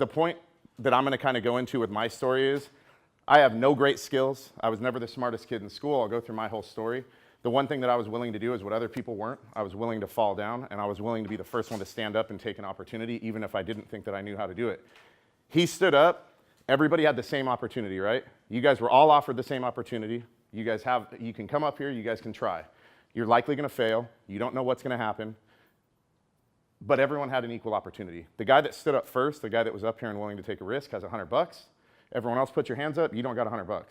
the point that I'm going to kind of go into with my story is I have no great skills. I was never the smartest kid in school. I'll go through my whole story. The one thing that I was willing to do is what other people weren't. I was willing to fall down, and I was willing to be the first one to stand up and take an opportunity, even if I didn't think that I knew how to do it. He stood up. Everybody had the same opportunity, right? You guys were all offered the same opportunity. You can come up here, you guys can try. You're likely going to fail. You don't know what's going to happen. But everyone had an equal opportunity. The guy that stood up first, the guy that was up here and willing to take a risk, has $100. Everyone else put your hands up, you don't got $100.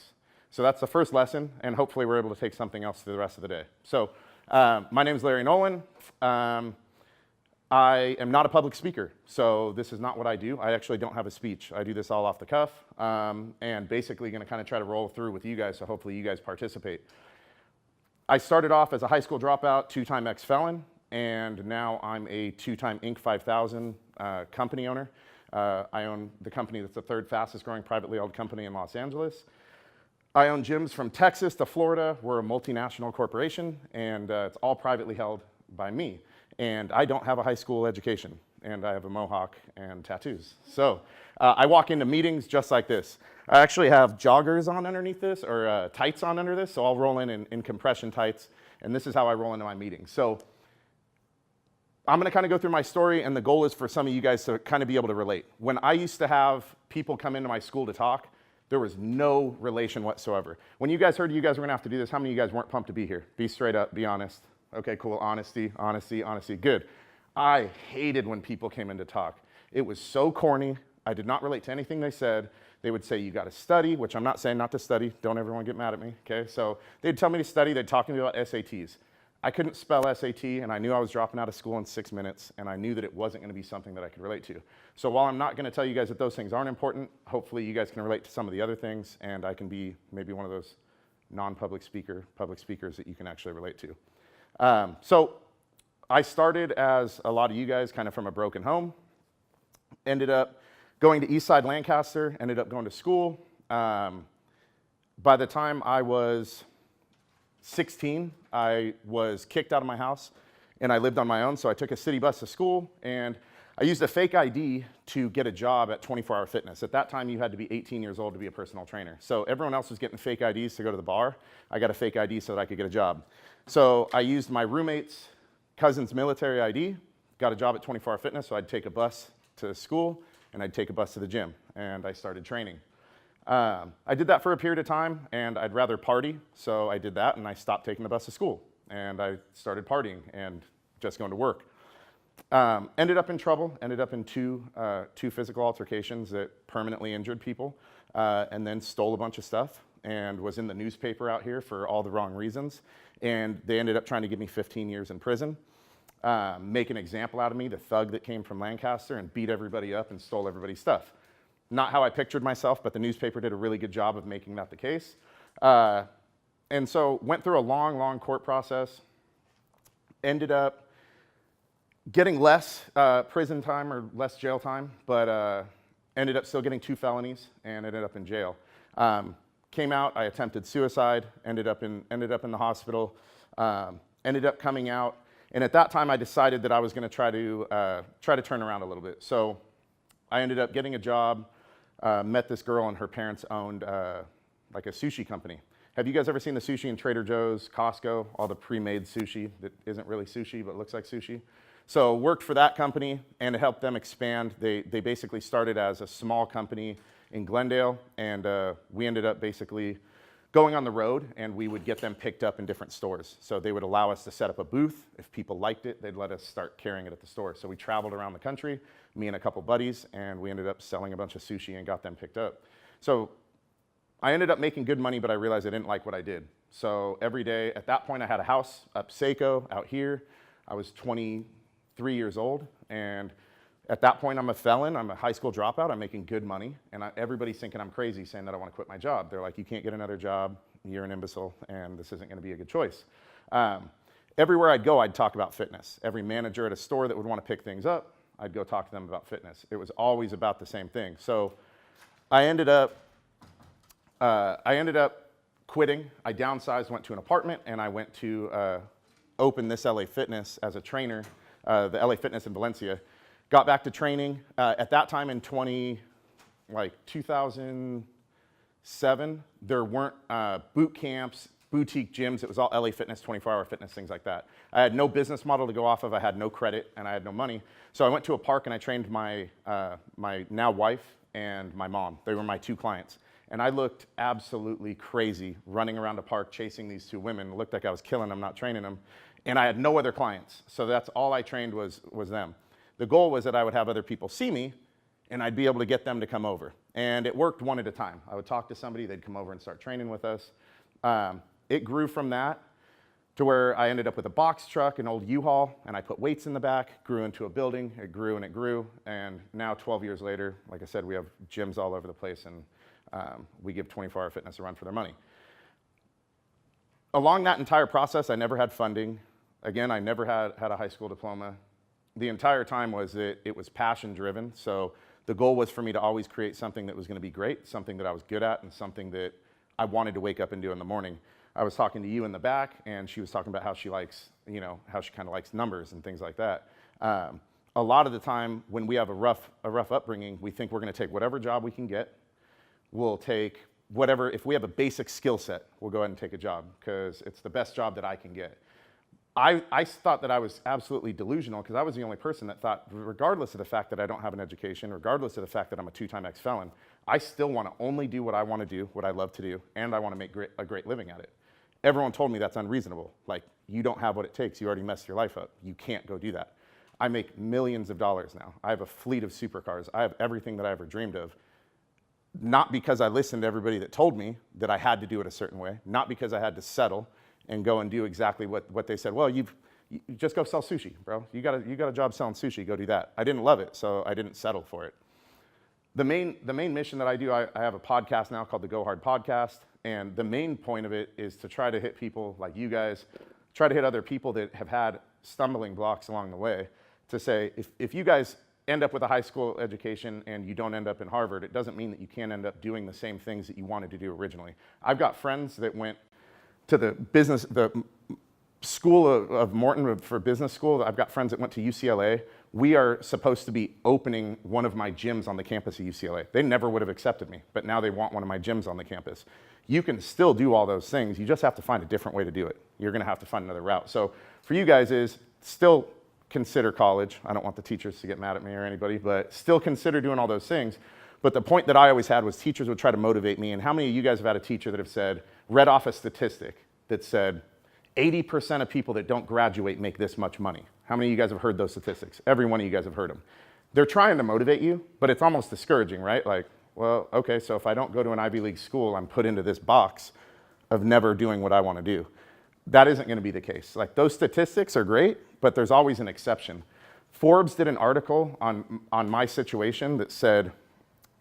So that's the first lesson, and hopefully we're able to take something else to the rest of the day. So my name is Larry Nolan. I am not a public speaker, so this is not what I do. I actually don't have a speech. I do this all off the cuff, and basically going to kind of try to roll through with you guys, so hopefully you guys participate. I started off as a high school dropout, 2-time ex-felon, and now I'm a 2-time Inc. 5000 company owner. I own the company that's the 3rd fastest growing privately held company in Los Angeles. I own gyms from Texas to Florida. We're a multinational corporation, and it's all privately held by me. And I don't have a high school education, and I have a mohawk and tattoos. So I walk into meetings just like this. I actually have joggers on underneath this, or tights on under this, so I'll roll in compression tights, and this is how I roll into my meetings. So I'm going to kind of go through my story, and the goal is for some of you guys to kind of be able to relate. When I used to have people come into my school to talk, there was no relation whatsoever. When you guys heard you guys were going to have to do this, how many of you guys weren't pumped to be here? Be straight up, be honest. Okay, cool, honesty, honesty, honesty, good. I hated when people came in to talk. It was so corny. I did not relate to anything they said. They would say, you got to study, which I'm not saying not to study. Don't everyone get mad at me, okay? So they'd tell me to study. They'd talk to me about SATs. I couldn't spell SAT, and I knew I was dropping out of school in 6 minutes, and I knew that it wasn't going to be something that I could relate to. So while I'm not going to tell you guys that those things aren't important, hopefully you guys can relate to some of the other things, and I can be maybe one of those non-public public speakers that you can actually relate to. So I started, as a lot of you guys, kind of from a broken home. Ended up going to Eastside Lancaster, ended up going to school. By the time I was 16, I was kicked out of my house, and I lived on my own, so I took a city bus to school, and I used a fake ID to get a job at 24 Hour Fitness. At that time, you had to be 18 years old to be a personal trainer. So everyone else was getting fake IDs to go to the bar. I got a fake ID so that I could get a job. So I used my roommate's cousin's military ID, got a job at 24 Hour Fitness, so I'd take a bus to school, and I'd take a bus to the gym, and I started training. I did that for a period of time, and I'd rather party, so I did that, and I stopped taking the bus to school, and I started partying and just going to work. Ended up in trouble, ended up in two physical altercations that permanently injured people, and then stole a bunch of stuff, and was in the newspaper out here for all the wrong reasons, and they ended up trying to give me 15 years in prison, make an example out of me, the thug that came from Lancaster, and beat everybody up and stole everybody's stuff. Not how I pictured myself, but the newspaper did a really good job of making that the case. And so went through a long, long court process, ended up getting less prison time or less jail time, but ended up still getting 2 felonies and ended up in jail. Came out, I attempted suicide, ended up in the hospital, ended up coming out, and at that time I decided that I was going to try to turn around a little bit. So I ended up getting a job. Met this girl, and her parents owned like a sushi company. Have you guys ever seen the sushi in Trader Joe's, Costco, all the pre-made sushi that isn't really sushi but looks like sushi? So worked for that company, and it helped them expand. They basically started as a small company in Glendale, and we ended up basically going on the road, and we would get them picked up in different stores. So they would allow us to set up a booth. If people liked it, they'd let us start carrying it at the store. So we traveled around the country, me and a couple buddies, and we ended up selling a bunch of sushi and got them picked up. So I ended up making good money, but I realized I didn't like what I did. So every day, at that point, I had a house up Seco, out here. I was 23 years old, and at that point, I'm a felon, I'm a high school dropout, I'm making good money, and everybody's thinking I'm crazy, saying that I want to quit my job. They're like, you can't get another job, you're an imbecile, and this isn't going to be a good choice. Everywhere I'd go, I'd talk about fitness. Every manager at a store that would want to pick things up, I'd go talk to them about fitness. It was always about the same thing. So I ended up quitting. I downsized, went to an apartment, and I went to open this LA Fitness as a trainer, the LA Fitness in Valencia. got back to training. At that time in 2007, there weren't boot camps, boutique gyms. It was all LA Fitness, 24-hour fitness, things like that. I had no business model to go off of. I had no credit, and I had no money. So I went to a park, and I trained my now wife and my mom. They were my 2 clients. And I looked absolutely crazy running around a park chasing these 2 women. It looked like I was killing them, not training them. And I had no other clients. So that's all I trained was them. The goal was that I would have other people see me, and I'd be able to get them to come over. And it worked one at a time. I would talk to somebody, they'd come over and start training with us. It grew from that to where I ended up with a box truck, an old U-Haul, and I put weights in the back, grew into a building. It grew and it grew. And now 12 years later, like I said, we have gyms all over the place, and we give 24-hour fitness a run for their money. Along that entire process, I never had funding. Again, I never had a high school diploma. The entire time it was passion driven. So the goal was for me to always create something that was going to be great, something that I was good at, and something that I wanted to wake up and do in the morning. I was talking to you in the back, and she was talking about how she likes, how she kind of likes numbers and things like that. A lot of the time when we have a rough upbringing, we think we're going to take whatever job we can get. We'll take whatever, if we have a basic skill set, we'll go ahead and take a job because it's the best job that I can get. I thought that I was absolutely delusional because I was the only person that thought, regardless of the fact that I don't have an education, regardless of the fact that I'm a 2-time ex-felon, I still want to only do what I want to do, what I love to do, and I want to make a great living at it. Everyone told me that's unreasonable. Like, you don't have what it takes. You already messed your life up. You can't go do that. I make millions of dollars now. I have a fleet of supercars. I have everything that I ever dreamed of. Not because I listened to everybody that told me that I had to do it a certain way, not because I had to settle and go and do exactly what they said. Well, you just go sell sushi, bro. You got a job selling sushi, go do that. I didn't love it, so I didn't settle for it. The main mission that I do, I have a podcast now called the Go Hard Podcast, and the main point of it is to try to hit people like you guys, try to hit other people that have had stumbling blocks along the way, to say, if you guys end up with a high school education and you don't end up in Harvard, it doesn't mean that you can't end up doing the same things that you wanted to do originally. I've got friends that went to the school of Morton for business school. I've got friends that went to UCLA. We are supposed to be opening one of my gyms on the campus of UCLA. They never would have accepted me, but now they want one of my gyms on the campus. You can still do all those things. You just have to find a different way to do it. You're going to have to find another route. So for you guys is still consider college. I don't want the teachers to get mad at me or anybody, but still consider doing all those things. But the point that I always had was teachers would try to motivate me. And how many of you guys have had a teacher that have said, read off a statistic that said 80% of people that don't graduate make this much money? How many of you guys have heard those statistics? Every one of you guys have heard them. They're trying to motivate you, but it's almost discouraging, right? Like, well, okay, so if I don't go to an Ivy League school, I'm put into this box of never doing what I want to do. That isn't going to be the case. Like, those statistics are great, but there's always an exception. Forbes did an article on my situation that said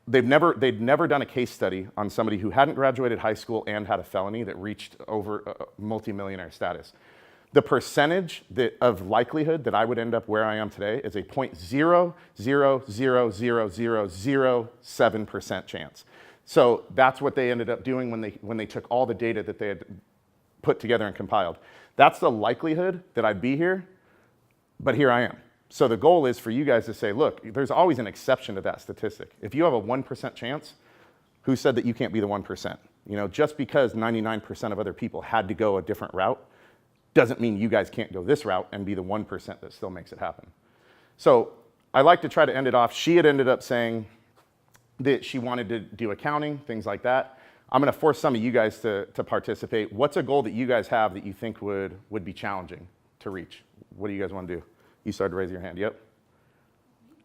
they'd never done a case study on somebody who hadn't graduated high school and had a felony that reached over multimillionaire status. The percentage of likelihood that I would end up where I am today is a 0.0000007% chance. So that's what they ended up doing when they took all the data that they had put together and compiled. That's the likelihood that I'd be here, but here I am. So the goal is for you guys to say, look, there's always an exception to that statistic. If you have a 1% chance, who said that you can't be the 1%? Just because 99% of other people had to go a different route doesn't mean you guys can't go this route and be the 1% that still makes it happen. So I like to try to end it off. She had ended up saying that she wanted to do accounting, things like that. I'm going to force some of you guys to participate. What's a goal that you guys have that you think would be challenging to reach? What do you guys want to do? You started to raise your hand. Yep,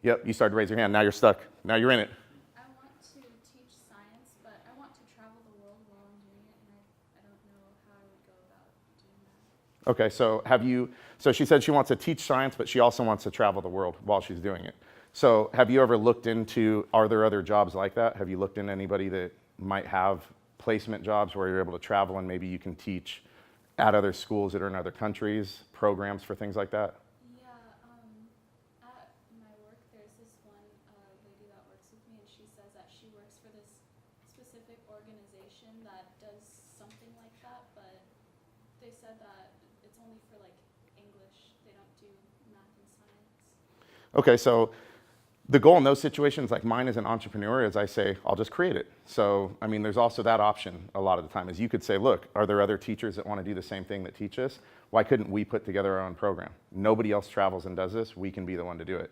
you started to raise your hand. Now you're stuck. Now you're in it. I want to teach science, but I want to travel the world while I'm doing it, and I don't know how I would go about doing that. Okay, so she said she wants to teach science, but she also wants to travel the world while she's doing it. So have you ever looked into, are there other jobs like that? Have you looked into anybody that might have placement jobs where you're able to travel and maybe you can teach at other schools that are in other countries, programs for things like that? At my work, there's this one lady that works with me, and she says that she works for this specific organization that does something like that, but they said that it's only for like English. They don't do math and science. Okay, so The goal in those situations, like mine as an entrepreneur, is I say, I'll just create it. So, I mean, there's also that option a lot of the time, is you could say, look, are there other teachers that want to do the same thing that teach us? Why couldn't we put together our own program? Nobody else travels and does this. We can be the one to do it.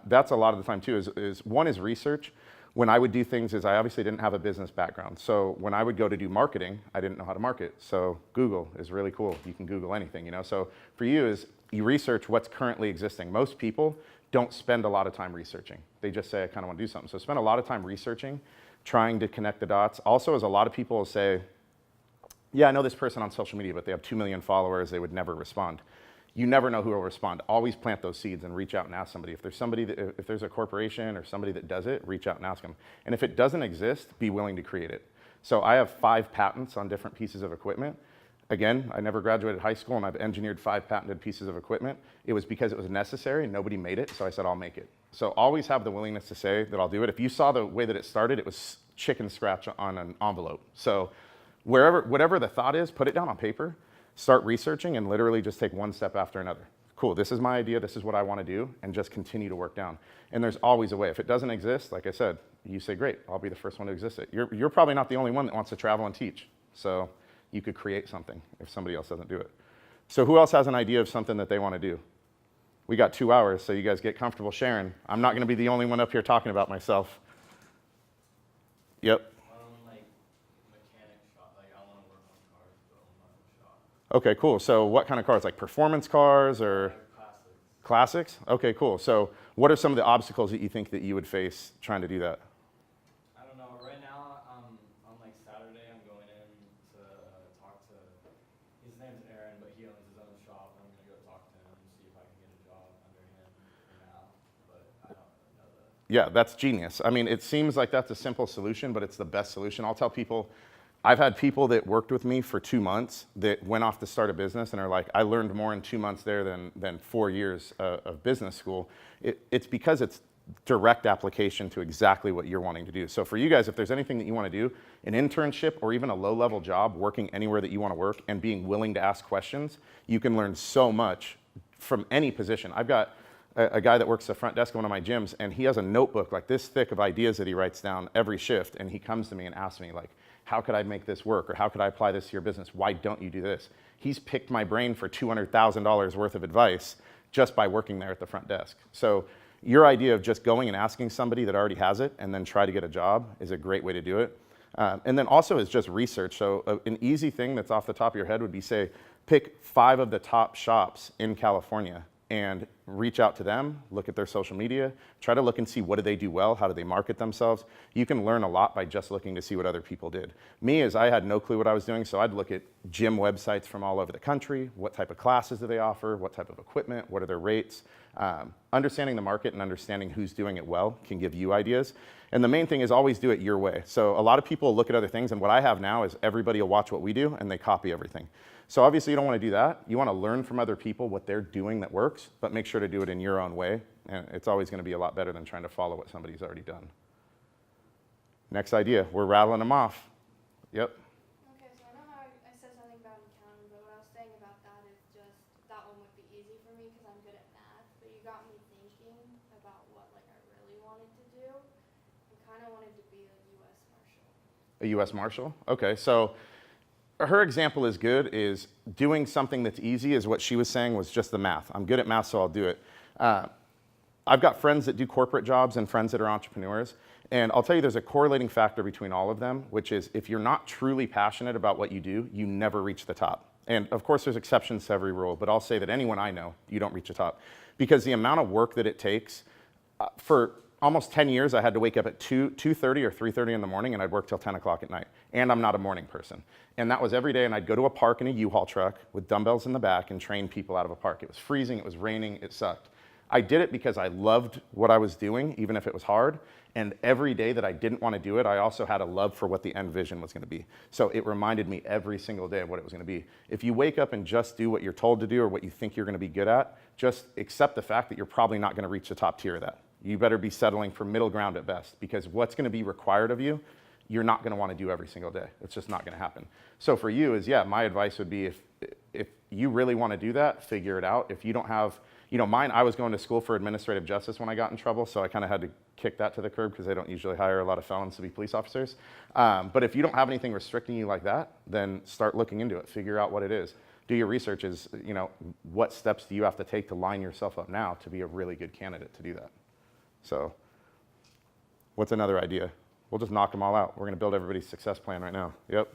That's a lot of the time too, is one is research. When I would do things is I obviously didn't have a business background. So when I would go to do marketing, I didn't know how to market. So Google is really cool. You can Google anything, you know? So for you is you research what's currently existing. Most people don't spend a lot of time researching. They just say, I kind of want to do something. So spend a lot of time researching, trying to connect the dots. Also, as a lot of people will say, yeah, I know this person on social media, but they have 2 million followers, they would never respond. You never know who will respond. Always plant those seeds and reach out and ask somebody. If there's a corporation or somebody that does it, reach out and ask them. And if it doesn't exist, be willing to create it. So I have 5 patents on different pieces of equipment. Again, I never graduated high school and I've engineered 5 patented pieces of equipment. It was because it was necessary and nobody made it, so I said I'll make it. So always have the willingness to say that I'll do it. If you saw the way that it started, it was chicken scratch on an envelope. So whatever the thought is, put it down on paper, start researching, and literally just take one step after another. Cool, this is my idea, this is what I want to do, and just continue to work down. And there's always a way. If it doesn't exist, like I said, you say, great, I'll be the first one to exist it. You're probably not the only one that wants to travel and teach. So you could create something if somebody else doesn't do it. So who else has an idea of something that they want to do? We got 2 hours, so you guys get comfortable sharing. I'm not going to be the only one up here talking about myself. Yep. Like mechanic shop. Like I want to work on cars, but I'm not in a shop. Okay, cool. So what kind of cars? Like performance cars or Classics. classics? Okay, cool. So what are some of the obstacles that you think that you would face trying to do that? I don't know. Right now, on like Saturday, I'm going in to talk to. His name's Aaron, but he owns his own shop. I'm gonna go talk to him and see if I can get a job under him for now. But I don't really know that. Yeah, that's genius. I mean, it seems like that's a simple solution, but it's the best solution. I'll tell people, I've had people that worked with me for 2 months that went off to start a business and are like, I learned more in 2 months there than 4 years of business school. It's because it's direct application to exactly what you're wanting to do. So for you guys, if there's anything that you want to do, an internship or even a low-level job, working anywhere that you want to work and being willing to ask questions, you can learn so much from any position. I've got a guy that works the front desk at one of my gyms, and he has a notebook like this thick of ideas that he writes down every shift, and he comes to me and asks me, like, how could I make this work? Or how could I apply this to your business? Why don't you do this? He's picked my brain for $200,000 worth of advice just by working there at the front desk. So your idea of just going and asking somebody that already has it and then try to get a job is a great way to do it. And then also is just research. So an easy thing that's off the top of your head would be, say, pick 5 of the top shops in California and reach out to them, look at their social media, try to look and see what do they do well, how do they market themselves. You can learn a lot by just looking to see what other people did. Me, as I had no clue what I was doing, so I'd look at gym websites from all over the country, what type of classes do they offer, what type of equipment, what are their rates. Understanding the market and understanding who's doing it well can give you ideas. And the main thing is always do it your way. So a lot of people look at other things, and what I have now is everybody will watch what we do and they copy everything. So obviously you don't want to do that. You want to learn from other people what they're doing that works, but make sure to do it in your own way. And it's always going to be a lot better than trying to follow what somebody's already done. Next idea, we're rattling them off. Yep. Okay, so I know how I said something about accounting, but what I was saying about that is just that one would be easy for me because I'm good at math. But you got me thinking about what like I really wanted to do. I kind of wanted to be a U.S. Marshal. A U.S. Marshal? Okay, so her example is good, is doing something that's easy is what she was saying was just the math. I'm good at math, so I'll do it. I've got friends that do corporate jobs and friends that are entrepreneurs. And I'll tell you, there's a correlating factor between all of them, which is if you're not truly passionate about what you do, you never reach the top. And of course, there's exceptions to every rule, but I'll say that anyone I know, you don't reach the top. Because the amount of work that it takes, for almost 10 years, I had to wake up at 2:30 or 3:30 in the morning, and I'd work till 10 o'clock at night. And I'm not a morning person. And that was every day, and I'd go to a park in a U-Haul truck with dumbbells in the back and train people out of a park. It was freezing, it was raining, it sucked. I did it because I loved what I was doing, even if it was hard. And every day that I didn't want to do it, I also had a love for what the end vision was going to be. So it reminded me every single day of what it was going to be. If you wake up and just do what you're told to do or what you think you're going to be good at, just accept the fact that you're probably not going to reach the top tier of that. You better be settling for middle ground at best, because what's going to be required of you, you're not going to want to do every single day. It's just not going to happen. So for you is, yeah, my advice would be if you really want to do that, figure it out. If you don't have, Mine, I was going to school for administrative justice when I got in trouble, so I kind of had to kick that to the curb because they don't usually hire a lot of felons to be police officers. But if you don't have anything restricting you like that, then start looking into it. Figure out what it is. Do your research. What steps do you have to take to line yourself up now to be a really good candidate to do that? So what's another idea? We'll just knock them all out. We're going to build everybody's success plan right now. Yep.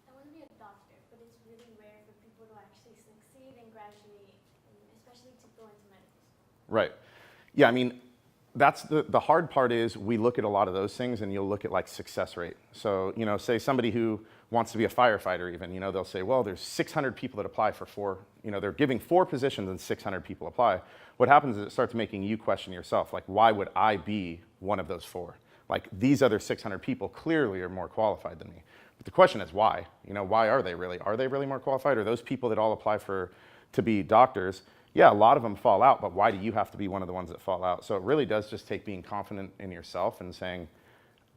I want to be a doctor, but it's really rare for people to actually succeed and graduate, and especially to go into medical school. Right. Yeah, I mean, that's the hard part is we look at a lot of those things and you'll look at like success rate. So, say somebody who wants to be a firefighter even, they'll say, well, there's 600 people that apply for 4, they're giving 4 positions and 600 people apply. What happens is it starts making you question yourself, like, why would I be one of those 4? Like, these other 600 people clearly are more qualified than me. But the question is why? Why are they really? Are they really more qualified? Are those people that all apply to be doctors? Yeah, a lot of them fall out, but why do you have to be one of the ones that fall out? So it really does just take being confident in yourself and saying,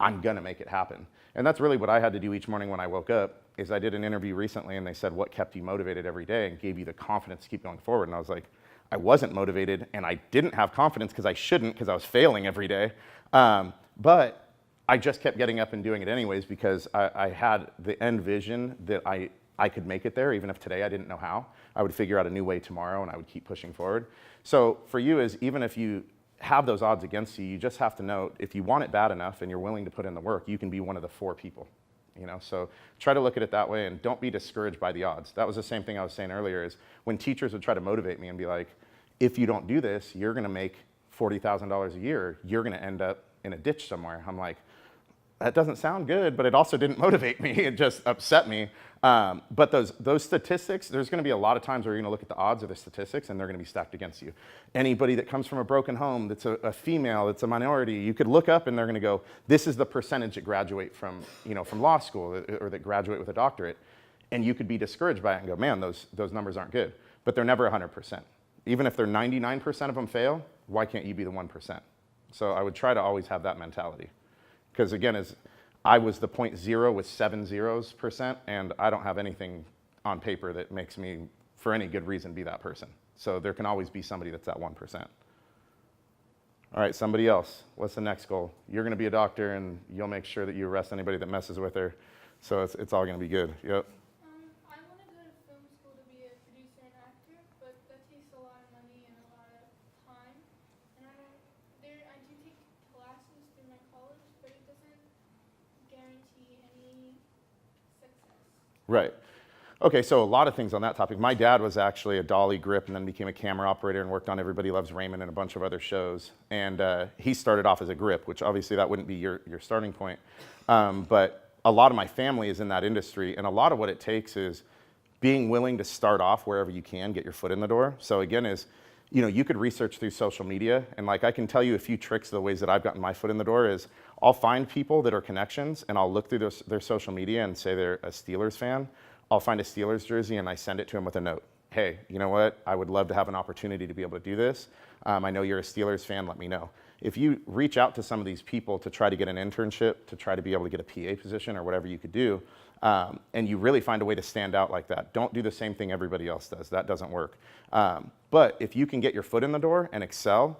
I'm gonna make it happen. And that's really what I had to do each morning when I woke up, is I did an interview recently and they said, what kept you motivated every day and gave you the confidence to keep going forward? And I was like, I wasn't motivated and I didn't have confidence because I shouldn't, because I was failing every day. But I just kept getting up and doing it anyways because I had the end vision that I could make it there, even if today I didn't know how. I would figure out a new way tomorrow and I would keep pushing forward. So for you is, even if you have those odds against you, you just have to know if you want it bad enough and you're willing to put in the work, you can be one of the 4 people. So try to look at it that way and don't be discouraged by the odds. That was the same thing I was saying earlier, is when teachers would try to motivate me and be like, if you don't do this, you're gonna make $40,000 a year, you're gonna end up in a ditch somewhere. I'm like, that doesn't sound good, but it also didn't motivate me. It just upset me. But those statistics, there's going to be a lot of times where you're going to look at the odds of the statistics and they're going to be stacked against you. Anybody that comes from a broken home, that's a female, that's a minority, you could look up and they're going to go, this is the percentage that graduate from law school or that graduate with a doctorate. And you could be discouraged by it and go, man, those numbers aren't good. But they're never 100%. Even if they're 99% of them fail, why can't you be the 1%? So I would try to always have that mentality. Because again, I was the 0.0 with 7 zeros%, and I don't have anything on paper that makes me, for any good reason, be that person. So there can always be somebody that's that 1%. All right, somebody else. What's the next goal? You're going to be a doctor, and you'll make sure that you arrest anybody that messes with her. So it's all going to be good. Yep. I want to go to film school to be a producer and actor, but that takes a lot of money and a lot of time. And I do take classes through my college, but it doesn't guarantee any success. Right. Okay, so a lot of things on that topic. My dad was actually a dolly grip and then became a camera operator and worked on Everybody Loves Raymond and a bunch of other shows. And he started off as a grip, which obviously that wouldn't be your starting point. But a lot of my family is in that industry, and a lot of what it takes is being willing to start off wherever you can, get your foot in the door. So again is, you could research through social media, and like I can tell you a few tricks of the ways that I've gotten my foot in the door is I'll find people that are connections and I'll look through their social media and say they're a Steelers fan. I'll find a Steelers jersey and I send it to them with a note. Hey, you know what? I would love to have an opportunity to be able to do this. I know you're a Steelers fan, let me know. If you reach out to some of these people to try to get an internship, to try to be able to get a PA position or whatever you could do, and you really find a way to stand out like that, don't do the same thing everybody else does. That doesn't work. But if you can get your foot in the door and excel,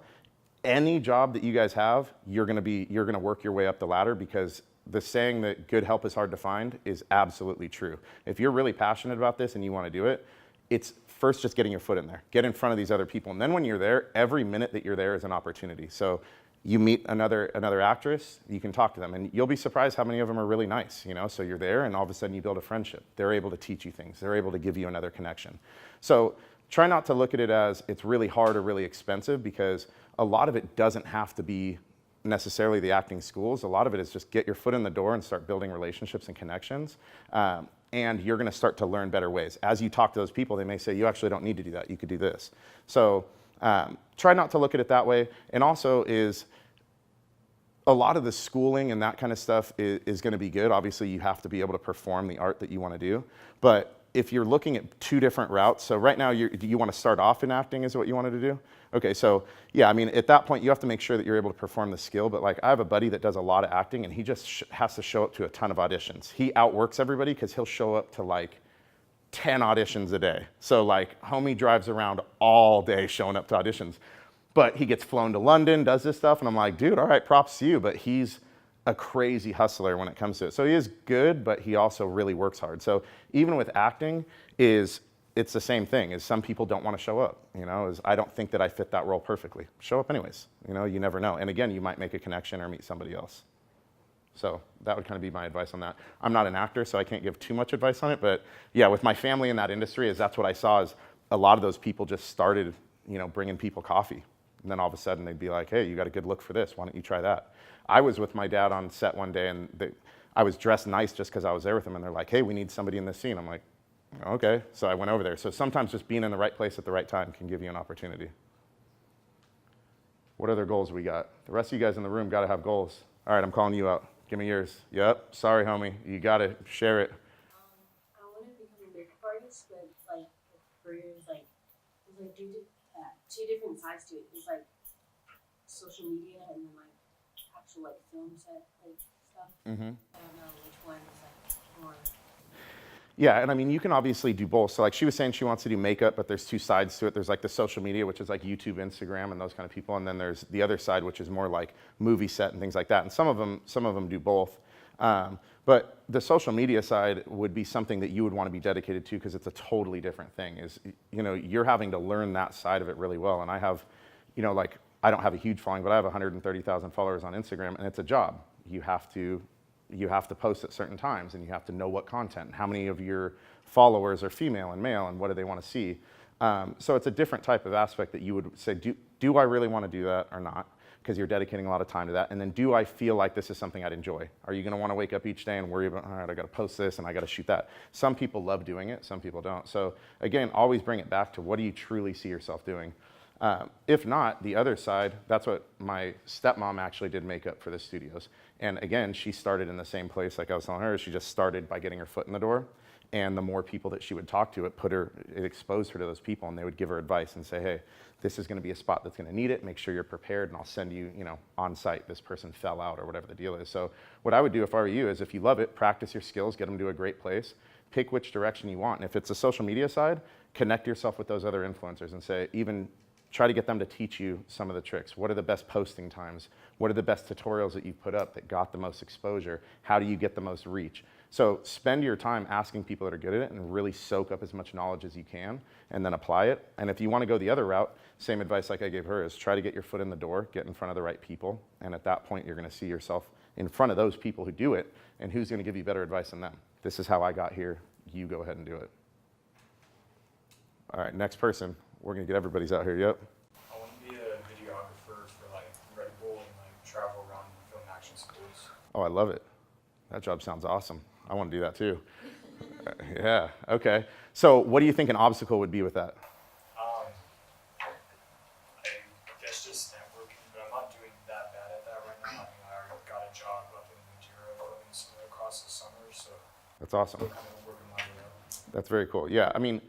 any job that you guys have, you're gonna work your way up the ladder, because the saying that good help is hard to find is absolutely true. If you're really passionate about this and you want to do it, it's first just getting your foot in there. Get in front of these other people. And then when you're there, every minute that you're there is an opportunity. So you meet another actress, you can talk to them, and you'll be surprised how many of them are really nice, So you're there, and all of a sudden you build a friendship. They're able to teach you things. They're able to give you another connection. So try not to look at it as it's really hard or really expensive, because a lot of it doesn't have to be necessarily the acting schools. A lot of it is just get your foot in the door and start building relationships and connections. And you're going to start to learn better ways. As you talk to those people, they may say, you actually don't need to do that. You could do this. So try not to look at it that way. And also is a lot of the schooling and that kind of stuff is going to be good. Obviously, you have to be able to perform the art that you want to do. But if you're looking at 2 different routes, so right now, do you want to start off in acting is what you wanted to do? Okay, so yeah, I mean, at that point, you have to make sure that you're able to perform the skill. But like, I have a buddy that does a lot of acting, and he just has to show up to a ton of auditions. He outworks everybody because he'll show up to like 10 auditions a day. So like homie drives around all day showing up to auditions, but he gets flown to London, does this stuff. And I'm like, dude, all right, props to you. But he's a crazy hustler when it comes to it. So he is good, but he also really works hard. So even with acting it's the same thing, is some people don't want to show up, is I don't think that I fit that role perfectly. Show up anyways, you never know. And again, you might make a connection or meet somebody else. So that would kind of be my advice on that. I'm not an actor, so I can't give too much advice on it, but yeah, with my family in that industry, that's what I saw, is a lot of those people just started, bringing people coffee. And then all of a sudden they'd be like, hey, you got a good look for this, why don't you try that? I was with my dad on set one day, and I was dressed nice just because I was there with him, and they're like, hey, we need somebody in this scene. I'm like, okay, so I went over there. So sometimes just being in the right place at the right time can give you an opportunity. What other goals we got? The rest of you guys in the room got to have goals. All right, I'm calling you out. Give me yours. Yep, sorry, homie. You got to share it. I want to become a makeup artist, but like the career is like there's like two different sides to it. There's like social media and then like actual like film set like stuff. Mm-hmm. I don't know which one is like more. Yeah, and I mean, you can obviously do both. So like she was saying, she wants to do makeup, but there's two sides to it. There's like the social media, which is like YouTube, Instagram, and those kind of people. And then there's the other side, which is more like movie set and things like that. And some of them do both. But the social media side would be something that you would want to be dedicated to, because it's a totally different thing. You're having to learn that side of it really well. And I have, like, I don't have a huge following, but I have 130,000 followers on Instagram, and it's a job. You have to post at certain times, and you have to know what content, and how many of your followers are female and male, and what do they want to see. So it's a different type of aspect that you would say, do I really want to do that or not? Because you're dedicating a lot of time to that. And then, do I feel like this is something I'd enjoy? Are you going to want to wake up each day and worry about, all right, I got to post this and I got to shoot that? Some people love doing it, some people don't. So again, always bring it back to, what do you truly see yourself doing? If not, the other side, that's what my stepmom actually did makeup for the studios. And again, she started in the same place like I was telling her. She just started by getting her foot in the door. And the more people that she would talk to, it exposed her to those people, and they would give her advice and say, hey, this is going to be a spot that's going to need it. Make sure you're prepared, and I'll send you, on site. This person fell out, or whatever the deal is. So what I would do if I were you is, if you love it, practice your skills, get them to a great place, pick which direction you want. And if it's a social media side, connect yourself with those other influencers and say, even try to get them to teach you some of the tricks. What are the best posting times? What are the best tutorials that you've put up that got the most exposure? How do you get the most reach? So spend your time asking people that are good at it, and really soak up as much knowledge as you can, and then apply it. And if you want to go the other route, same advice like I gave her, is try to get your foot in the door, get in front of the right people. And at that point, you're going to see yourself in front of those people who do it, and who's going to give you better advice than them. This is how I got here. You go ahead and do it. All right, next person. We're going to get everybody's out here. Yep. I want to be a videographer for like Red Bull and like travel around film action schools. Oh, I love it. That job sounds awesome. I want to do that too. Yeah, okay. So what do you think an obstacle would be with that? I guess just networking, but I'm not doing that bad at that right now. I mean, I already got a job up in Maduro across the summer, so That's awesome. I'm kind of working my way up. That's very cool. Yeah, I mean,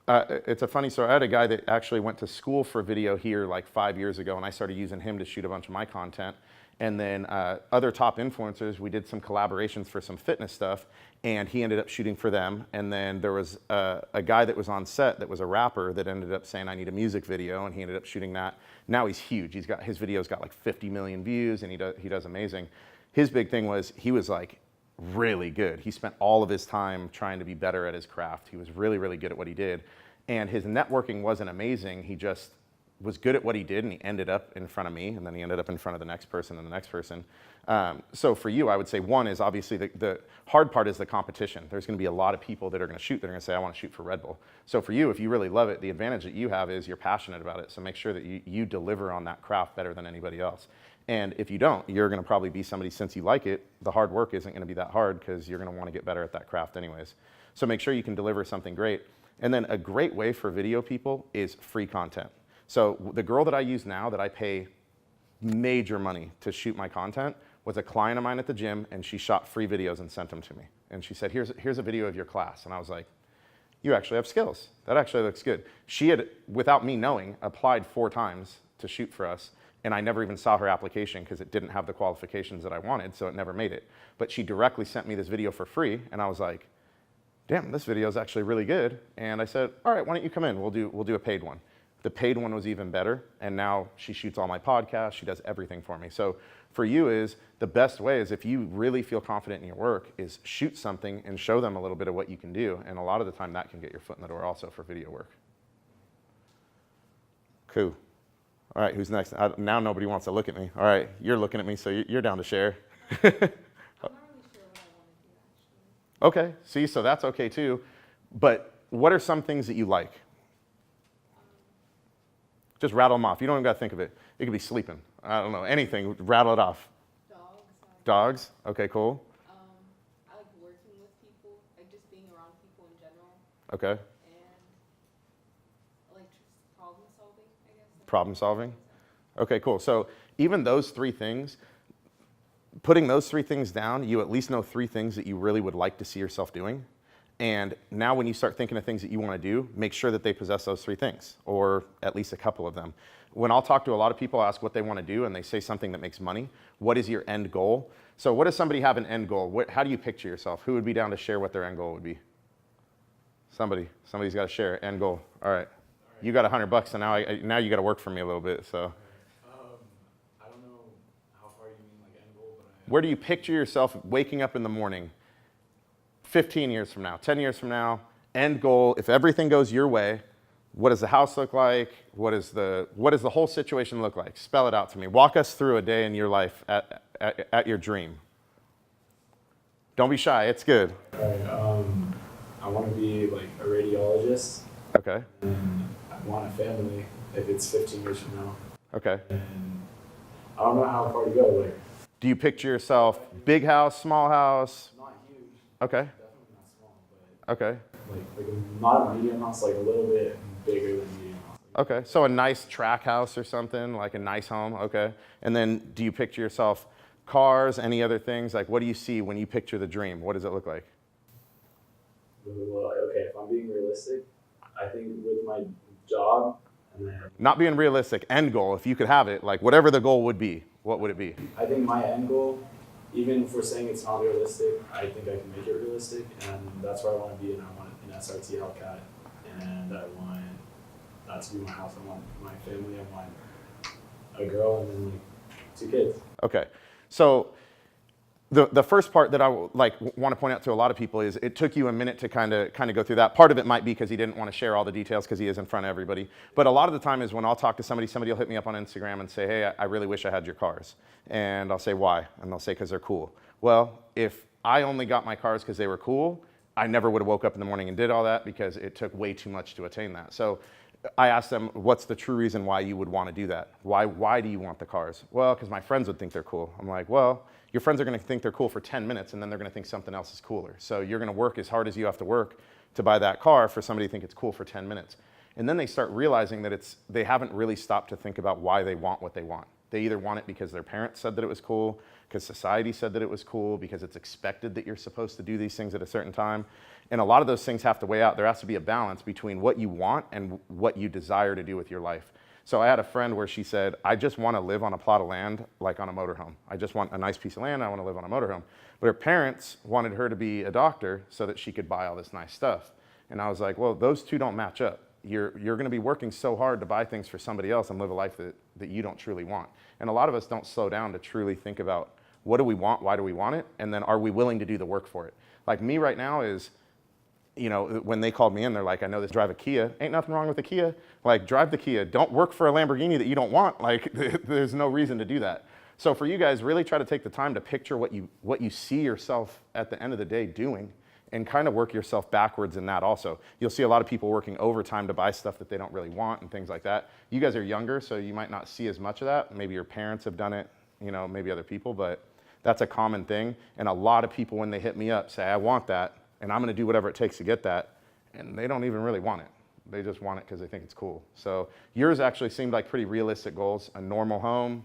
it's a funny story. I had a guy that actually went to school for video here like 5 years ago, and I started using him to shoot a bunch of my content. And then other top influencers, we did some collaborations for some fitness stuff, and he ended up shooting for them. And then there was a guy that was on set that was a rapper that ended up saying, I need a music video, and he ended up shooting that. Now he's huge. His video's got like 50 million views, and he does amazing. His big thing was, he was like really good. He spent all of his time trying to be better at his craft. He was really, really good at what he did. And his networking wasn't amazing. He just was good at what he did, and he ended up in front of me, and then he ended up in front of the next person and the next person. So for you, I would say, one is obviously the hard part is the competition. There's going to be a lot of people that are going to shoot. They're going to say, I want to shoot for Red Bull. So for you, if you really love it, the advantage that you have is you're passionate about it. So make sure that you deliver on that craft better than anybody else. And if you don't, you're going to probably be somebody, since you like it, the hard work isn't going to be that hard, because you're going to want to get better at that craft anyways. So make sure you can deliver something great. And then a great way for video people is free content. So the girl that I use now, that I pay major money to shoot my content, was a client of mine at the gym, and she shot free videos and sent them to me. And she said, here's a video of your class. And I was like, you actually have skills. That actually looks good. She had, without me knowing, applied 4 times to shoot for us, and I never even saw her application because it didn't have the qualifications that I wanted, so it never made it. But she directly sent me this video for free, and I was like, damn, this video is actually really good. And I said, all right, why don't you come in? We'll do a paid one. The paid one was even better. And now she shoots all my podcasts. She does everything for me. So for you is the best way is if you really feel confident in your work is shoot something and show them a little bit of what you can do. And a lot of the time that can get your foot in the door also for video work. Cool. All right, who's next? Now nobody wants to look at me. All right, you're looking at me, so you're down to share. I'm not really sure what I want to do, actually. Okay, see, so that's okay too. But what are some things that you like? Just rattle them off. You don't even got to think of it. It could be sleeping. I don't know, anything. Rattle it off. Dogs. Dogs? Okay, cool. I like working with people, like just being around people in general, Okay, and I like just problem solving, I guess. problem solving. Okay, cool. So even those three things, putting those three things down, you at least know three things that you really would like to see yourself doing. And now when you start thinking of things that you want to do, make sure that they possess those three things, or at least a couple of them. When I'll talk to a lot of people, ask what they want to do, and they say something that makes money. What is your end goal? So what does somebody have an end goal? How do you picture yourself? Who would be down to share what their end goal would be? Somebody's got to share end goal. All right. You got $100, so now you got to work for me a little bit. So I don't know how far you mean like end goal, but where do you picture yourself waking up in the morning? 15 years from now, 10 years from now, end goal, if everything goes your way, what does the house look like? What does the whole situation look like? Spell it out to me. Walk us through a day in your life at your dream. Don't be shy, it's good. Alright, I want to be like a radiologist, Okay, and I want a family if it's 15 years from now. okay. And I don't know how far to go. Like, Do you picture yourself big house, small house? not huge, Okay, definitely not small, but okay, not a medium house, like a little bit bigger than medium house. okay. So a nice track house or something, like a nice home, okay. And then do you picture yourself cars, any other things? Like what do you see when you picture the dream? What does it look like? Well, okay, if I'm being realistic, I think with my job and then Not being realistic, end goal, if you could have it, like whatever the goal would be, what would it be? I think my end goal, even if we're saying it's not realistic, I think I can make it realistic, and that's where I want to be. And I want an SRT Hellcat, and I want that to be my house. I want my family. I want a girl, and then like 2 kids. Okay, so the first part that I want to point out to a lot of people is it took you a minute to kind of go through that. Part of it might be because he didn't want to share all the details because he is in front of everybody. But a lot of the time is when I'll talk to somebody will hit me up on Instagram and say, hey, I really wish I had your cars. And I'll say, why? And they'll say, because they're cool. Well, if I only got my cars because they were cool, I never would have woke up in the morning and did all that because it took way too much to attain that. So I asked them, what's the true reason why you would want to do that? Why do you want the cars? Well, because my friends would think they're cool. I'm like, well, your friends are going to think they're cool for 10 minutes and then they're going to think something else is cooler. So you're going to work as hard as you have to work to buy that car for somebody to think it's cool for 10 minutes. And then they start realizing that they haven't really stopped to think about why they want what they want. They either want it because their parents said that it was cool, because society said that it was cool, because it's expected that you're supposed to do these things at a certain time. And a lot of those things have to weigh out. There has to be a balance between what you want and what you desire to do with your life. So I had a friend where she said, I just want to live on a plot of land like on a motorhome. I just want a nice piece of land. I want to live on a motorhome. But her parents wanted her to be a doctor so that she could buy all this nice stuff. And I was like, well, those two don't match up. You're going to be working so hard to buy things for somebody else and live a life that you don't truly want. And a lot of us don't slow down to truly think about what do we want, why do we want it, and then are we willing to do the work for it? Like me right now is, you know, when they called me in, they're like, I know this, drive a Kia. Ain't nothing wrong with a Kia. Like, drive the Kia. Don't work for a Lamborghini that you don't want. Like, there's no reason to do that. So for you guys, really try to take the time to picture what you see yourself at the end of the day doing and kind of work yourself backwards in that also. You'll see a lot of people working overtime to buy stuff that they don't really want and things like that. You guys are younger, so you might not see as much of that. Maybe your parents have done it, you know, maybe other people, but that's a common thing. And a lot of people, when they hit me up, say, I want that, and I'm going to do whatever it takes to get that, and they don't even really want it. They just want it because they think it's cool. So yours actually seemed like pretty realistic goals. A normal home,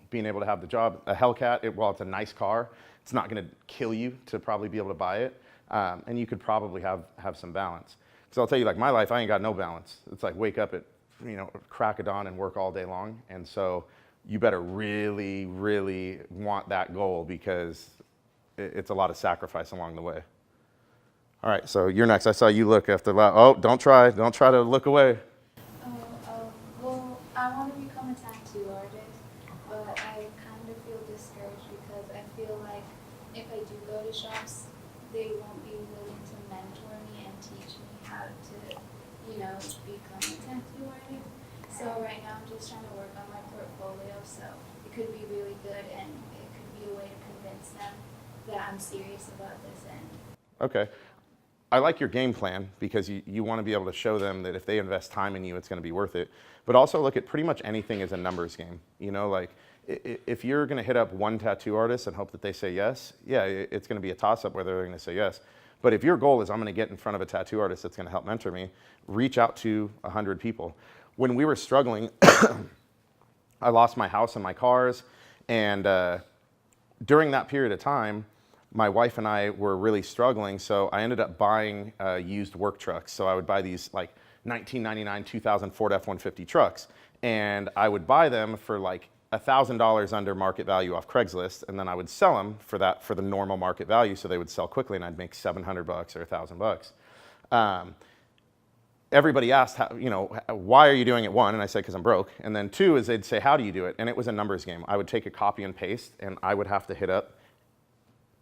being able to have the job, a Hellcat, while it's a nice car, it's not going to kill you to probably be able to buy it, and you could probably have some balance. Because I'll tell you, like my life, I ain't got no balance. It's like wake up at, you know, crack of dawn and work all day long, and so you better really, really want that goal because it's a lot of sacrifice along the way. All right, so you're next. I saw you look after that. Oh, don't try to look away. Well, I want to become a tattoo artist, but I kind of feel discouraged because I feel like if I do go to shops, they won't be willing to mentor me and teach me how to, become a tattoo artist. So right now I'm just trying to work on my portfolio, so it could be really good and it could be a way to convince them that I'm serious about this and Okay. I like your game plan because you want to be able to show them that if they invest time in you, it's going to be worth it. But also look at pretty much anything as a numbers game. Like if you're going to hit up one tattoo artist and hope that they say yes, yeah, it's going to be a toss-up whether they're going to say yes. But if your goal is I'm going to get in front of a tattoo artist that's going to help mentor me, reach out to 100 people. When we were struggling, I lost my house and my cars, and during that period of time, my wife and I were really struggling, so I ended up buying used work trucks. So I would buy these like 1999, 2000 Ford F-150 trucks, and I would buy them for like $1,000 under market value off Craigslist, and then I would sell them for the normal market value, so they would sell quickly, and I'd make $700 or $1,000. Everybody asked, why are you doing it? One, and I said, because I'm broke. And then two is they'd say, how do you do it? And it was a numbers game. I would take a copy and paste, and I would have to hit up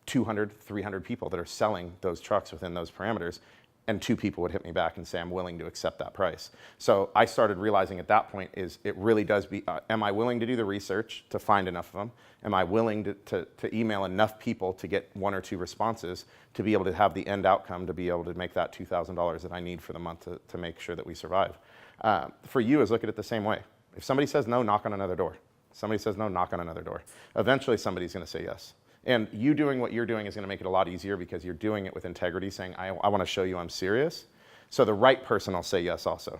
200, 300 people that are selling those trucks within those parameters, and 2 people would hit me back and say, I'm willing to accept that price. So I started realizing at that point is it really does be, am I willing to do the research to find enough of them? Am I willing to email enough people to get 1 or 2 responses to be able to have the end outcome to be able to make that $2,000 that I need for the month to make sure that we survive? For you is look at it the same way. If somebody says no, knock on another door. Somebody says no, knock on another door. Eventually somebody's going to say yes. And you doing what you're doing is going to make it a lot easier because you're doing it with integrity, saying, I want to show you I'm serious. So the right person will say yes also.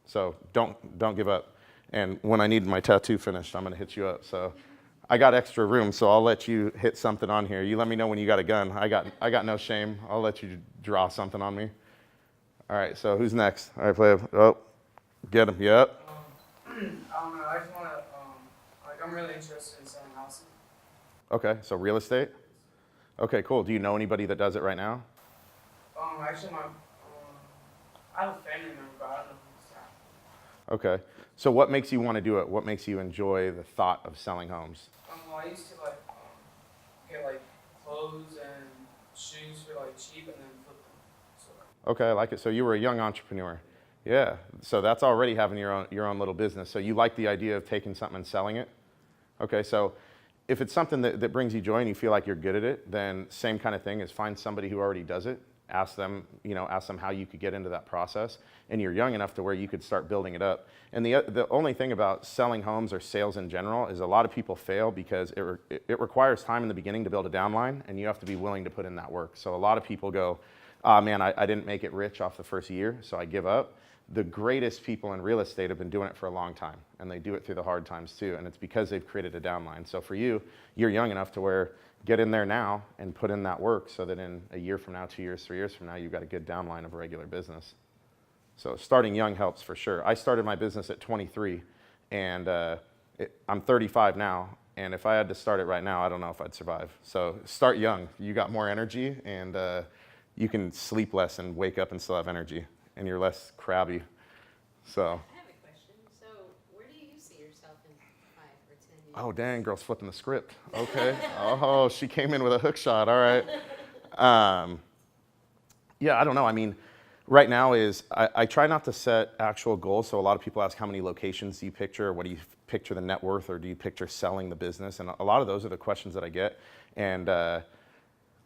So don't give up. And when I need my tattoo finished, I'm going to hit you up. So I got extra room, so I'll let you hit something on here. You let me know when you got a gun. I got no shame. I'll let you draw something on me. All right, so who's next? All right, play. Oh, get him. Yep. I don't know. I just want to, I'm really interested in selling houses. Okay, so real estate? Okay, cool. Do you know anybody that does it right now? Actually, I have a family member, but I don't know who's that. Okay, so what makes you want to do it? What makes you enjoy the thought of selling homes? Well, I used to get clothes and shoes for cheap and then flip them. So, Okay, I like it. So you were a young entrepreneur. Yeah, so that's already having your own little business. So you like the idea of taking something and selling it? Okay, so if it's something that brings you joy and you feel like you're good at it, then same kind of thing is find somebody who already does it. Ask them how you could get into that process. And you're young enough to where you could start building it up. And the only thing about selling homes or sales in general is a lot of people fail because it requires time in the beginning to build a downline, and you have to be willing to put in that work. So a lot of people go, man, I didn't make it rich off the first year, so I give up. The greatest people in real estate have been doing it for a long time, and they do it through the hard times too, and it's because they've created a downline. So for you, you're young enough to where get in there now and put in that work so that in a year from now, 2 years, 3 years from now, you've got a good downline of a regular business. So starting young helps for sure. I started my business at 23, and I'm 35 now, and if I had to start it right now, I don't know if I'd survive. So start young. You got more energy, and you can sleep less and wake up and still have energy, and you're less crabby. So. I have a question. So where do you see yourself in 5 or 10 years? Oh, dang, girl's flipping the script. Okay. Oh, she came in with a hook shot. All right. Yeah, I don't know. I mean, right now I try not to set actual goals. So a lot of people ask, how many locations do you picture? Or what do you picture the net worth? Or do you picture selling the business? And a lot of those are the questions that I get. And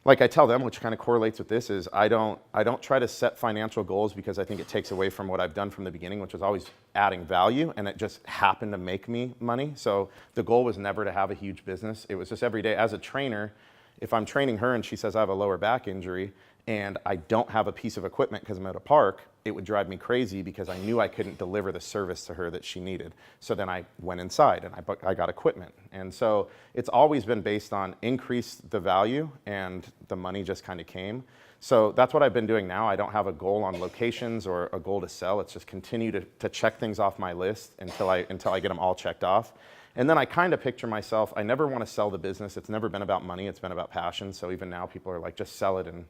like I tell them, which kind of correlates with this, is I don't try to set financial goals because I think it takes away from what I've done from the beginning, which is always adding value, and it just happened to make me money. So the goal was never to have a huge business. It was just every day. As a trainer, if I'm training her and she says I have a lower back injury and I don't have a piece of equipment because I'm at a park, it would drive me crazy because I knew I couldn't deliver the service to her that she needed. So then I went inside and I got equipment. And so it's always been based on increase the value, and the money just kind of came. So that's what I've been doing now. I don't have a goal on locations or a goal to sell. It's just continue to check things off my list until I get them all checked off. And then I kind of picture myself, I never want to sell the business. It's never been about money. It's been about passion. So even now people are like, just sell it and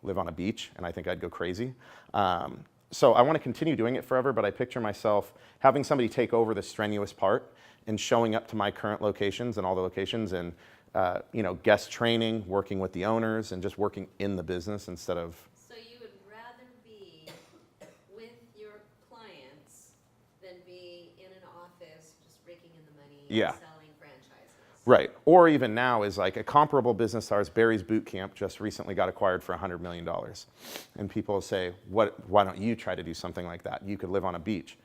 live on a beach, and I think I'd go crazy. So I want to continue doing it forever, but I picture myself having somebody take over the strenuous part and showing up to my current locations and all the locations and guest training, working with the owners, and just working in the business instead of. So you would rather be with your clients than be in an office just raking in the money Yeah. and selling franchises? Right. Or even now is like a comparable business to ours, Barry's Boot Camp, just recently got acquired for $100 million. And people say, why don't you try to do something like that? You could live on a beach.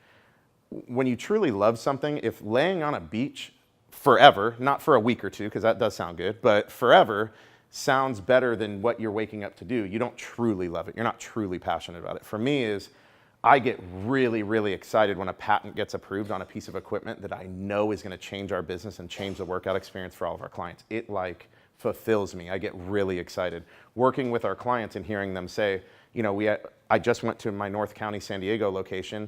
When you truly love something, if laying on a beach forever, not for a week or two, because that does sound good, but forever sounds better than what you're waking up to do, you don't truly love it. You're not truly passionate about it. For me is, I get really, really excited when a patent gets approved on a piece of equipment that I know is going to change our business and change the workout experience for all of our clients. It like fulfills me. I get really excited. Working with our clients and hearing them say, I just went to my North County, San Diego location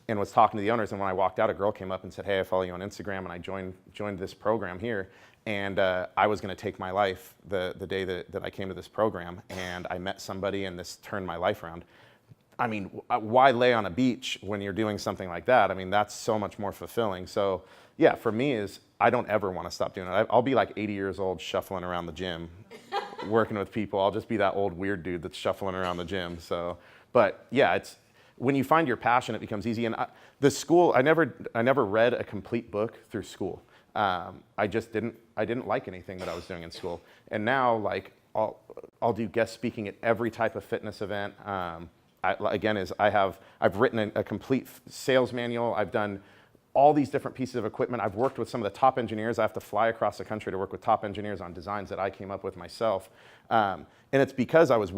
and was talking to the owners, and when I walked out, a girl came up and said, hey, I follow you on Instagram, and I joined this program here, and I was going to take my life the day that I came to this program, and I met somebody, and this turned my life around. I mean, why lay on a beach when you're doing something like that? I mean, that's so much more fulfilling. So yeah, for me is, I don't ever want to stop doing it. I'll be like 80 years old shuffling around the gym, working with people. I'll just be that old weird dude that's shuffling around the gym. So, but yeah, it's when you find your passion, it becomes easy. And the school, I never read a complete book through school. I didn't like anything that I was doing in school. And now, like, I'll do guest speaking at every type of fitness event. I've written a complete sales manual. I've done all these different pieces of equipment. I've worked with some of the top engineers. I have to fly across the country to work with top engineers on designs that I came up with myself. And it's because I was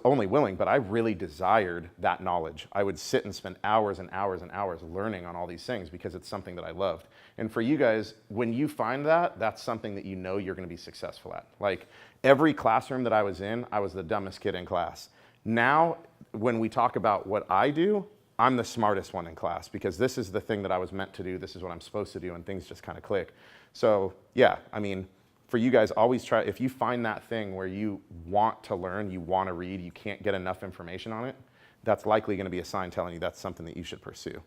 only willing, but I really desired that knowledge. I would sit and spend hours and hours and hours learning on all these things because it's something that I loved. And for you guys, when you find that, that's something that you know you're going to be successful at. Like every classroom that I was in, I was the dumbest kid in class. Now, when we talk about what I do, I'm the smartest one in class because this is the thing that I was meant to do. This is what I'm supposed to do, and things just kind of click. So yeah, I mean, for you guys, always try, if you find that thing where you want to learn, you want to read, you can't get enough information on it, that's likely going to be a sign telling you that's something that you should pursue.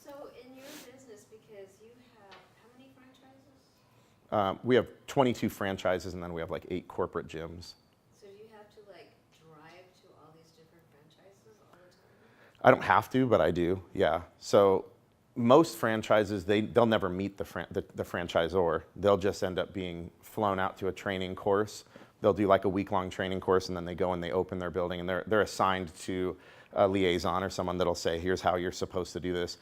So in your business, because you have how many franchises? We have 22 franchises, and then we have like 8 corporate gyms. So do you have to like drive to all these different franchises all the time? I don't have to, but I do, yeah. So most franchises, they'll never meet the franchisor. They'll just end up being flown out to a training course. They'll do like a week-long training course, and then they go and they open their building, and they're assigned to a liaison or someone that'll say, here's how you're supposed to do this.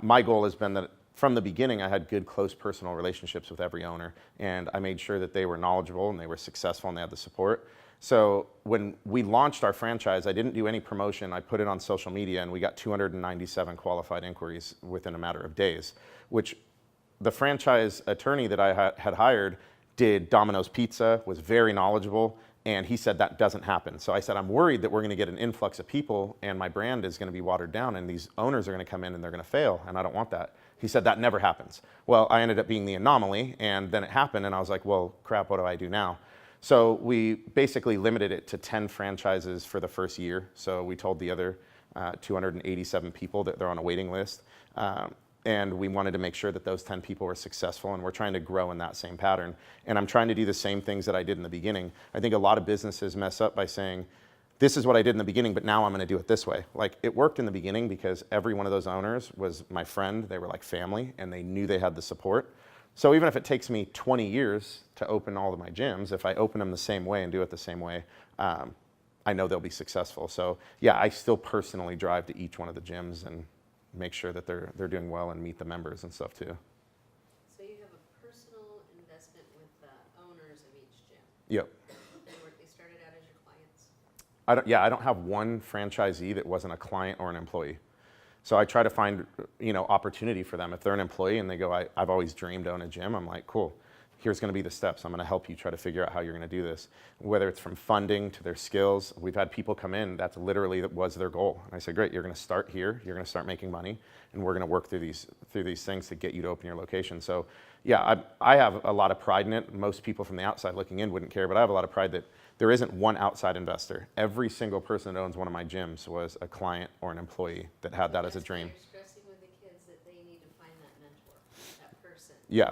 My goal has been that from the beginning, I had good, close personal relationships with every owner, and I made sure that they were knowledgeable and they were successful and they had the support. So when we launched our franchise, I didn't do any promotion. I put it on social media, and we got 297 qualified inquiries within a matter of days, which the franchise attorney that I had hired did Domino's Pizza, was very knowledgeable, and he said that doesn't happen. So I said, I'm worried that we're going to get an influx of people and my brand is going to be watered down and these owners are going to come in and they're going to fail, and I don't want that. He said, that never happens. Well, I ended up being the anomaly, and then it happened, and I was like, well, crap, what do I do now? So we basically limited it to 10 franchises for the first year. So we told the other 287 people that they're on a waiting list. And we wanted to make sure that those 10 people were successful, and we're trying to grow in that same pattern. And I'm trying to do the same things that I did in the beginning. I think a lot of businesses mess up by saying, this is what I did in the beginning, but now I'm going to do it this way. Like, it worked in the beginning because every one of those owners was my friend. They were like family, and they knew they had the support. So even if it takes me 20 years to open all of my gyms, if I open them the same way and do it the same way, I know they'll be successful. So yeah, I still personally drive to each one of the gyms and make sure that they're doing well and meet the members and stuff too. So you have a personal investment with the owners of each gym. Yep. They started out as your clients. I don't have one franchisee that wasn't a client or an employee. So I try to find, opportunity for them. If they're an employee and they go, I've always dreamed to own a gym, I'm like, cool. Here's going to be the steps. I'm going to help you try to figure out how you're going to do this. Whether it's from funding to their skills. We've had people come in, that's literally that was their goal. And I said, great, you're going to start here, you're going to start making money, and we're going to work through these things to get you to open your location. So yeah, I have a lot of pride in it. Most people from the outside looking in wouldn't care, but I have a lot of pride that there isn't one outside investor. Every single person that owns one of my gyms was a client or an employee that had that as a dream. That's why you're stressing with the kids that they need to find that mentor, that person. Yeah.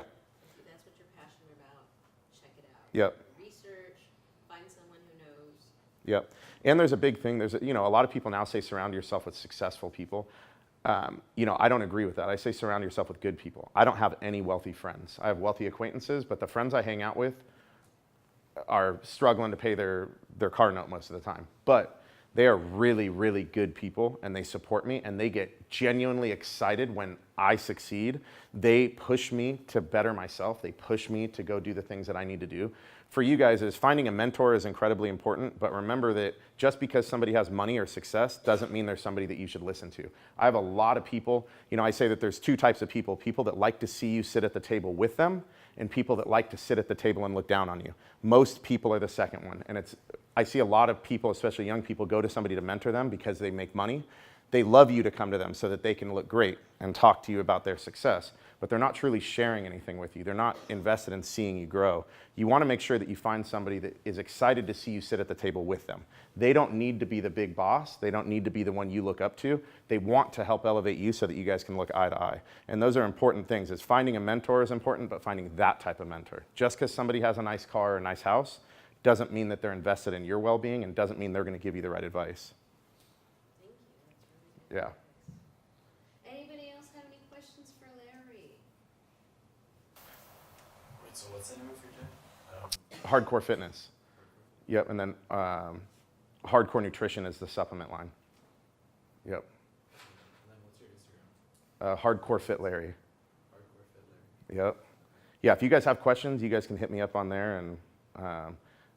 If that's what you're passionate about, check it out. Yep. Research, find someone who knows. Yep. And there's a big thing. There's a lot of people now say surround yourself with successful people. I don't agree with that. I say surround yourself with good people. I don't have any wealthy friends. I have wealthy acquaintances, but the friends I hang out with are struggling to pay their car note most of the time. But they are really, really good people, and they support me, and they get genuinely excited when I succeed. They push me to better myself. They push me to go do the things that I need to do. For you guys, is finding a mentor is incredibly important, but remember that just because somebody has money or success doesn't mean they're somebody that you should listen to. I have a lot of people, I say that there's two types of people that like to see you sit at the table with them, and people that like to sit at the table and look down on you. Most people are the second one, and I see a lot of people, especially young people, go to somebody to mentor them because they make money. They love you to come to them so that they can look great and talk to you about their success, but they're not truly sharing anything with you. They're not invested in seeing you grow. You want to make sure that you find somebody that is excited to see you sit at the table with them. They don't need to be the big boss. They don't need to be the one you look up to. They want to help elevate you so that you guys can look eye to eye. And those are important things. Is finding a mentor is important, but finding that type of mentor. Just because somebody has a nice car or a nice house doesn't mean that they're invested in your well-being, and doesn't mean they're going to give you the right advice. Thank you. That's really good. Yeah. Anybody else have any questions for Larry? Wait, so what's the name of your gym? Hardcore fitness. Yep, and then hardcore nutrition is the supplement line. Yep. And then what's your Instagram? Hardcore Fit Larry. Hardcore Fit Larry. Yep. Yeah, if you guys have questions, you guys can hit me up on there. And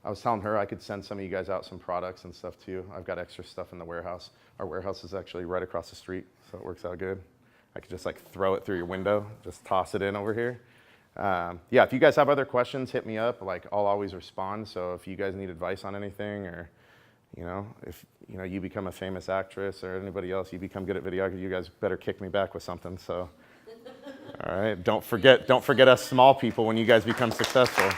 I was telling her I could send some of you guys out some products and stuff too. I've got extra stuff in the warehouse. Our warehouse is actually right across the street, so it works out good. I could just like throw it through your window, just toss it in over here. Yeah, if you guys have other questions, hit me up. Like, I'll always respond. So if you guys need advice on anything, or if you become a famous actress, or anybody else, you become good at videography, you guys better kick me back with something. So, all right, don't forget us small people when you guys become successful.